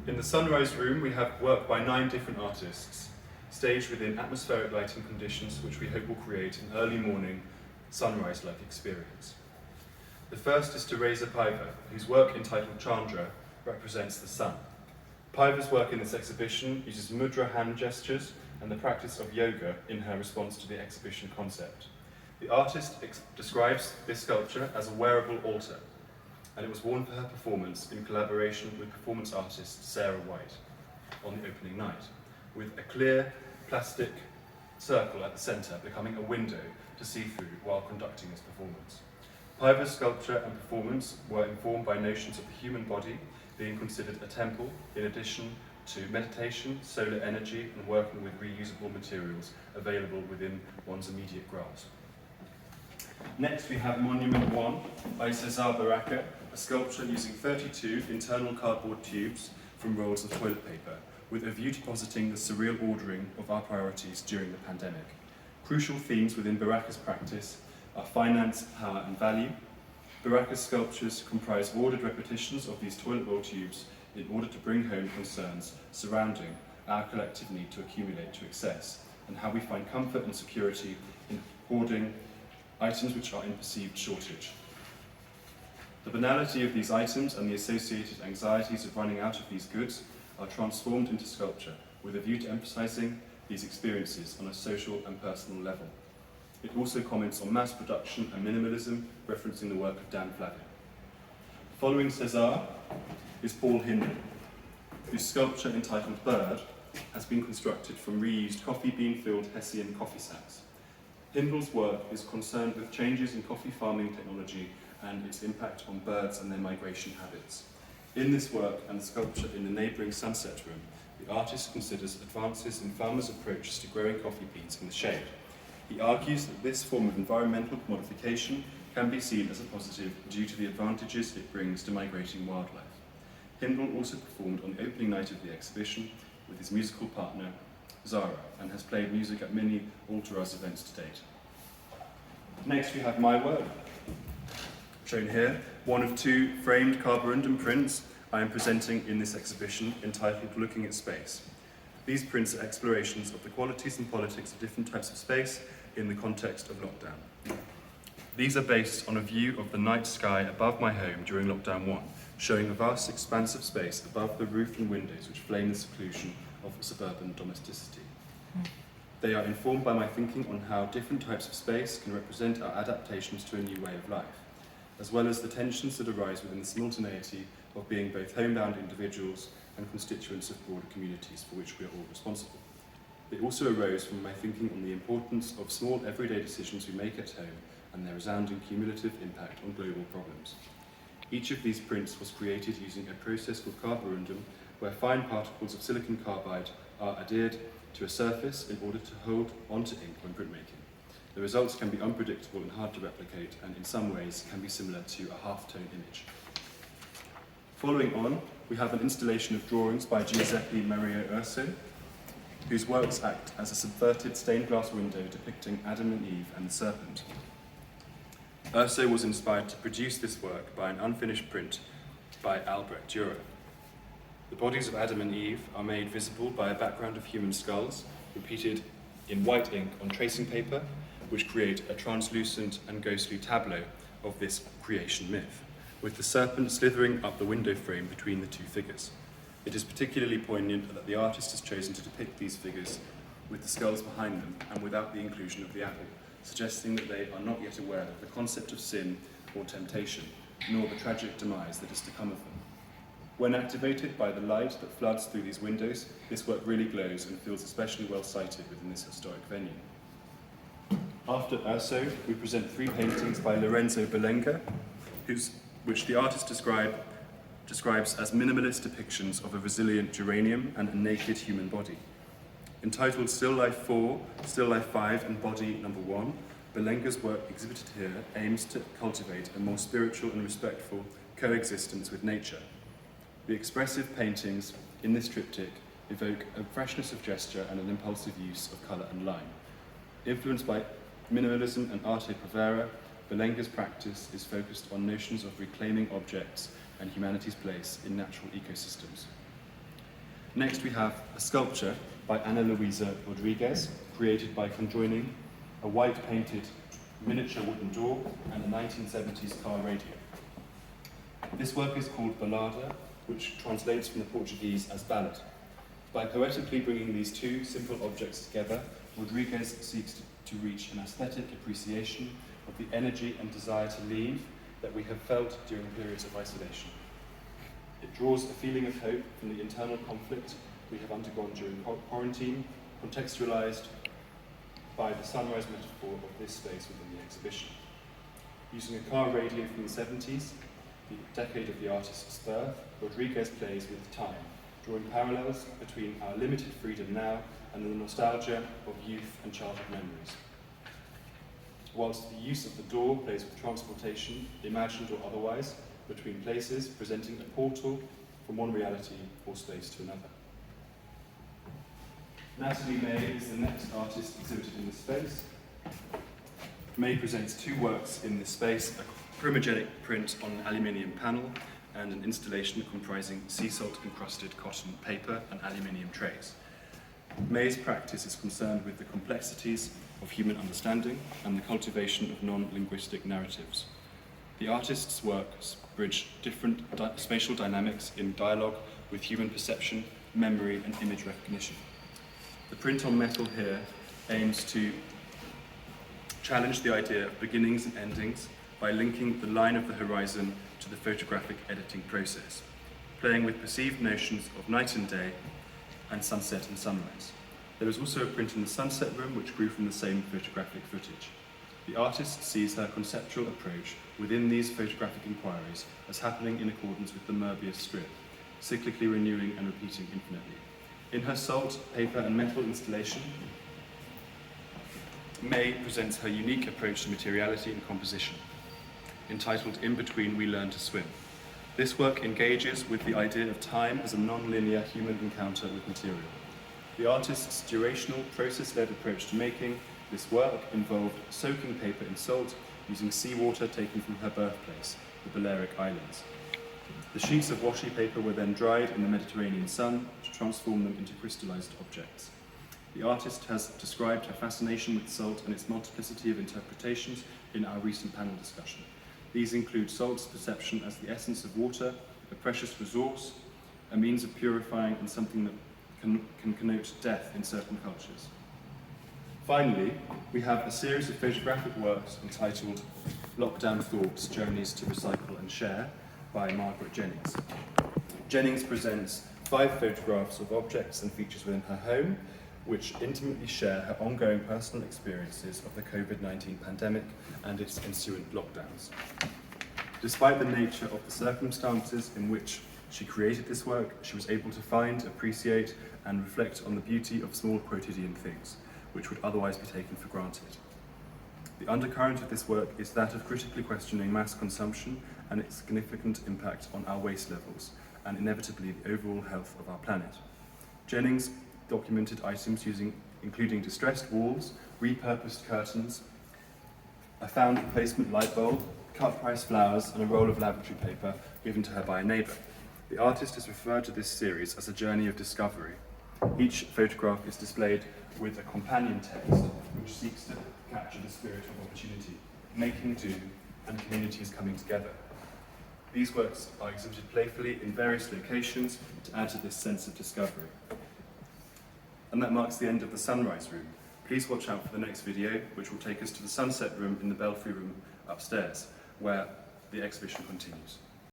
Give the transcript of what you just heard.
In the sunrise room, we have work by 9 different artists, staged within atmospheric lighting conditions which we hope will create an early morning, sunrise-like experience. The first is Teresa Paiva, whose work entitled Chandra represents the sun. Paiva's work in this exhibition uses mudra hand gestures and the practice of yoga in her response to the exhibition concept. The artist describes this sculpture as a wearable altar, and it was worn for her performance in collaboration with performance artist Sarah White on the opening night, with a clear plastic circle at the centre becoming a window to see through while conducting this performance. Paiva's sculpture and performance were informed by notions of the human body being considered a temple, in addition to meditation, solar energy, and working with reusable materials available within one's immediate grasp. Next, we have Monument 1 by Cesar Baraka, a sculpture using 32 internal cardboard tubes from rolls of toilet paper, with a view to positing the surreal ordering of our priorities during the pandemic. Crucial themes within Baraka's practice are finance, power, and value. Baraka's sculptures comprise ordered repetitions of these toilet roll tubes in order to bring home concerns surrounding our collective need to accumulate to excess, and how we find comfort and security in hoarding items which are in perceived shortage. The banality of these items and the associated anxieties of running out of these goods are transformed into sculpture, with a view to emphasizing these experiences on a social and personal level. It also comments on mass production and minimalism, referencing the work of Dan Flavin. Following Cesar is Paul Hindle, whose sculpture entitled Bird has been constructed from reused coffee bean-filled Hessian coffee sacks. Hindle's work is concerned with changes in coffee farming technology and its impact on birds and their migration habits. In this work and the sculpture in the neighbouring Sunset Room, the artist considers advances in farmers' approaches to growing coffee beans in the shade. He argues that this form of environmental modification can be seen as a positive due to the advantages it brings to migrating wildlife. Hindle also performed on the opening night of the exhibition with his musical partner, Zara, and has played music at many Altaras events to date. Next we have my work, shown here, one of 2 framed Carburundum prints I am presenting in this exhibition entitled Looking at Space. These prints are explorations of the qualities and politics of different types of space in the context of lockdown. These are based on a view of the night sky above my home during lockdown 1, showing a vast expanse of space above the roof and windows which flame the seclusion of suburban domesticity. They are informed by my thinking on how different types of space can represent our adaptations to a new way of life, as well as the tensions that arise within the simultaneity of being both homebound individuals and constituents of broader communities for which we are all responsible. They also arose from my thinking on the importance of small everyday decisions we make at home and their resounding cumulative impact on global problems. Each of these prints was created using a process called Carburundum, where fine particles of silicon carbide are adhered to a surface in order to hold onto ink when printmaking. The results can be unpredictable and hard to replicate, and in some ways can be similar to a half-tone image. Following on, we have an installation of drawings by Giuseppe Maria Urso, whose works act as a subverted stained glass window depicting Adam and Eve and the serpent. Urso was inspired to produce this work by an unfinished print by Albrecht Dürer. The bodies of Adam and Eve are made visible by a background of human skulls, repeated in white ink on tracing paper, which create a translucent and ghostly tableau of this creation myth, with the serpent slithering up the window frame between the 2 figures. It is particularly poignant that the artist has chosen to depict these figures with the skulls behind them and without the inclusion of the apple, suggesting that they are not yet aware of the concept of sin or temptation, nor the tragic demise that is to come of them. When activated by the light that floods through these windows, this work really glows and feels especially well sighted within this historic venue. After Urso, we present 3 paintings by Lorenzo Belenko, which the artist describes as minimalist depictions of a resilient geranium and a naked human body. Entitled Still Life 4, Still Life 5 and Body Number 1, Belenko's work exhibited here aims to cultivate a more spiritual and respectful coexistence with nature. The expressive paintings in this triptych evoke a freshness of gesture and an impulsive use of colour and line. Influenced by minimalism and arte povera, Belenko's practice is focused on notions of reclaiming objects and humanity's place in natural ecosystems. Next we have a sculpture by Ana Luisa Rodriguez, created by conjoining a white painted miniature wooden door and a 1970s car radio. This work is called Balada, which translates from the Portuguese as ballad. By poetically bringing these two simple objects together, Rodriguez seeks to reach an aesthetic appreciation of the energy and desire to leave that we have felt during periods of isolation. It draws a feeling of hope from the internal conflict we have undergone during quarantine, contextualized by the sunrise metaphor of this space within the exhibition. Using a car radio from the 70s, the decade of the artist's birth, Rodriguez plays with time, drawing parallels between our limited freedom now and the nostalgia of youth and childhood memories. Whilst the use of the door plays with transportation, imagined or otherwise, between places, presenting a portal from one reality or space to another. Natalie May is the next artist exhibited in this space. May presents two works in this space, a chromogenic print on an aluminium panel and an installation comprising sea salt encrusted cotton paper and aluminium trays. May's practice is concerned with the complexities of human understanding and the cultivation of non-linguistic narratives. The artist's works bridge different spatial dynamics in dialogue with human perception, memory, and image recognition. The print on metal here aims to challenge the idea of beginnings and endings by linking the line of the horizon to the photographic editing process, playing with perceived notions of night and day and sunset and sunrise. There is also a print in the sunset room which grew from the same photographic footage. The artist sees her conceptual approach within these photographic inquiries as happening in accordance with the Möbius strip, cyclically renewing and repeating infinitely. In her salt, paper and metal installation, May presents her unique approach to materiality and composition, entitled In Between We Learn to Swim. This work engages with the idea of time as a non-linear human encounter with material. The artist's durational, process-led approach to making this work involved soaking paper in salt using seawater taken from her birthplace, the Balearic Islands. The sheets of washi paper were then dried in the Mediterranean sun to transform them into crystallized objects. The artist has described her fascination with salt and its multiplicity of interpretations in our recent panel discussion. These include salt's perception as the essence of water, a precious resource, a means of purifying, and something that can connote death in certain cultures. Finally, we have a series of photographic works entitled Lockdown Thoughts, Journeys to Recycle and Share by Margaret Jennings. Jennings presents 5 photographs of objects and features within her home, which intimately share her ongoing personal experiences of the COVID-19 pandemic and its ensuing lockdowns. Despite the nature of the circumstances in which she created this work, she was able to find, appreciate, and reflect on the beauty of small quotidian things, which would otherwise be taken for granted. The undercurrent of this work is that of critically questioning mass consumption and its significant impact on our waste levels, and inevitably the overall health of our planet. Jennings documented items including distressed walls, repurposed curtains, a found replacement light bulb, cut-price flowers, and a roll of lavatory paper given to her by a neighbour. The artist has referred to this series as a journey of discovery. Each photograph is displayed with a companion text which seeks to capture the spirit of opportunity, making do, and communities coming together. These works are exhibited playfully in various locations to add to this sense of discovery. And that marks the end of the sunrise room. Please watch out for the next video, which will take us to the sunset room in the Belfry room upstairs, where the exhibition continues.